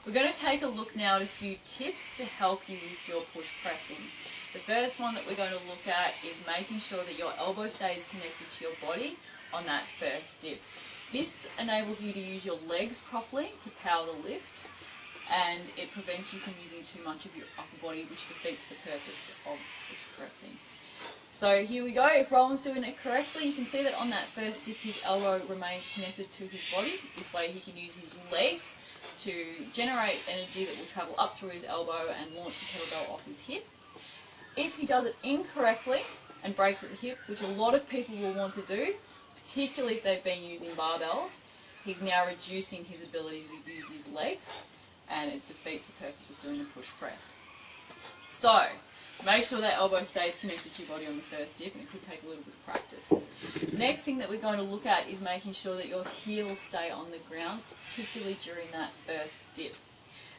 We're going to take a look now at a few tips to help you with your push pressing. The first one that we're going to look at is making sure that your elbow stays connected to your body on that first dip. This enables you to use your legs properly to power the lift, and it prevents you from using too much of your upper body, which defeats the purpose of push pressing. So here we go. If Roland's doing it correctly, you can see that on that first dip his elbow remains connected to his body. This way he can use his legs to generate energy that will travel up through his elbow and launch the kettlebell off his hip. If he does it incorrectly and breaks at the hip, which a lot of people will want to do, particularly if they've been using barbells, he's now reducing his ability to use his legs, and it defeats the purpose of doing a push press. So, make sure that elbow stays connected to your body on the first dip, and it could take a little bit of practice. Next thing that we're going to look at is making sure that your heels stay on the ground, particularly during that first dip.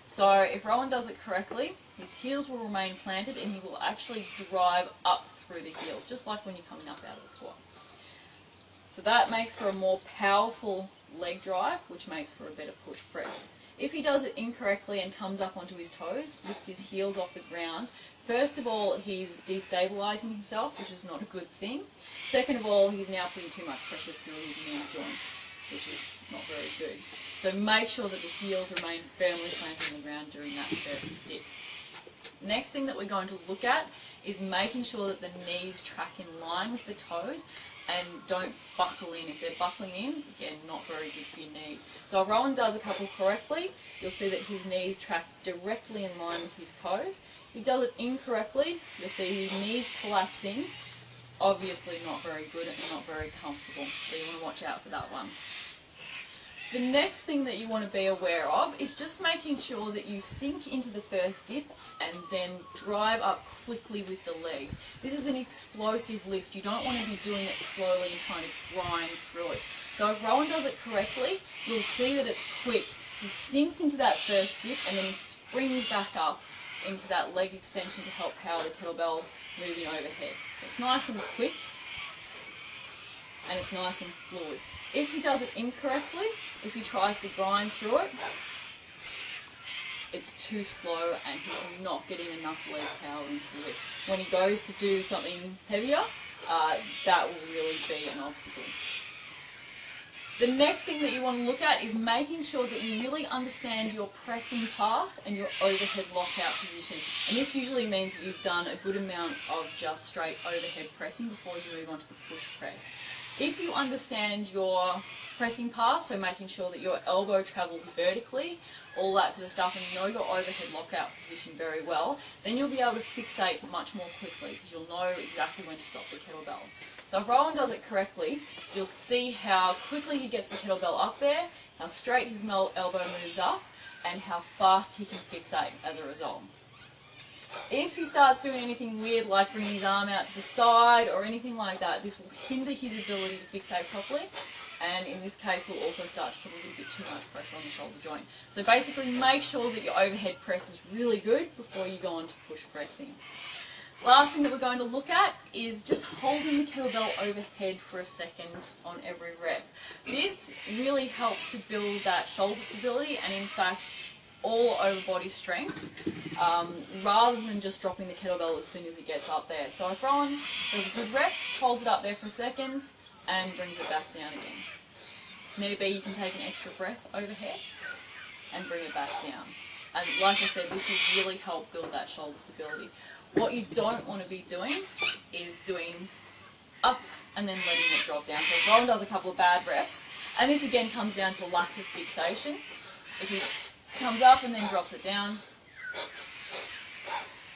So if Roland does it correctly, his heels will remain planted and he will actually drive up through the heels, just like when you're coming up out of the squat. So that makes for a more powerful leg drive, which makes for a better push press. If he does it incorrectly and comes up onto his toes, lifts his heels off the ground, first of all, he's destabilising himself, which is not a good thing. Second of all, he's now putting too much pressure through his knee joint, which is not very good. So make sure that the heels remain firmly planted on the ground during that first dip. Next thing that we're going to look at is making sure that the knees track in line with the toes and don't buckle in. If they're buckling in, again, not very good for your knees. So if Rowan does a couple correctly, you'll see that his knees track directly in line with his toes. If he does it incorrectly, you'll see his knees collapsing. Obviously not very good and not very comfortable, so you want to watch out for that one. The next thing that you want to be aware of is just making sure that you sink into the first dip and then drive up quickly with the legs. This is an explosive lift. You don't want to be doing it slowly and trying to grind through it. So if Rowan does it correctly, you'll see that it's quick. He sinks into that first dip and then he springs back up into that leg extension to help power the kettlebell moving overhead. So it's nice and quick and it's nice and fluid. If he does it incorrectly, if he tries to grind through it, it's too slow and he's not getting enough leg power into it. When he goes to do something heavier, that will really be an obstacle. The next thing that you want to look at is making sure that you really understand your pressing path and your overhead lockout position. And this usually means that you've done a good amount of just straight overhead pressing before you move on to the push press. If you understand your pressing path, so making sure that your elbow travels vertically, all that sort of stuff, and you know your overhead lockout position very well, then you'll be able to fixate much more quickly because you'll know exactly when to stop the kettlebell. So if Rowan does it correctly, you'll see how quickly he gets the kettlebell up there, how straight his elbow moves up, and how fast he can fixate as a result. If he starts doing anything weird like bringing his arm out to the side or anything like that, this will hinder his ability to fixate properly, and in this case will also start to put a little bit too much pressure on the shoulder joint. So basically make sure that your overhead press is really good before you go on to push pressing. Last thing that we're going to look at is just holding the kettlebell overhead for a second on every rep. This really helps to build that shoulder stability and in fact all over body strength, rather than just dropping the kettlebell as soon as it gets up there. So if Rowan does a good rep, holds it up there for a second and brings it back down again. Maybe you can take an extra breath overhead and bring it back down. And like I said, this will really help build that shoulder stability. What you don't want to be doing is doing up and then letting it drop down. So if Rowan does a couple of bad reps, and this again comes down to a lack of fixation. If he comes up and then drops it down,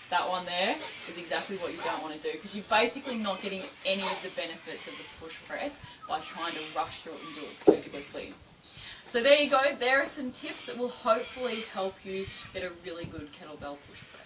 that one there is exactly what you don't want to do because you're basically not getting any of the benefits of the push press by trying to rush through it and do it too quickly. So there you go, there are some tips that will hopefully help you get a really good kettlebell push press.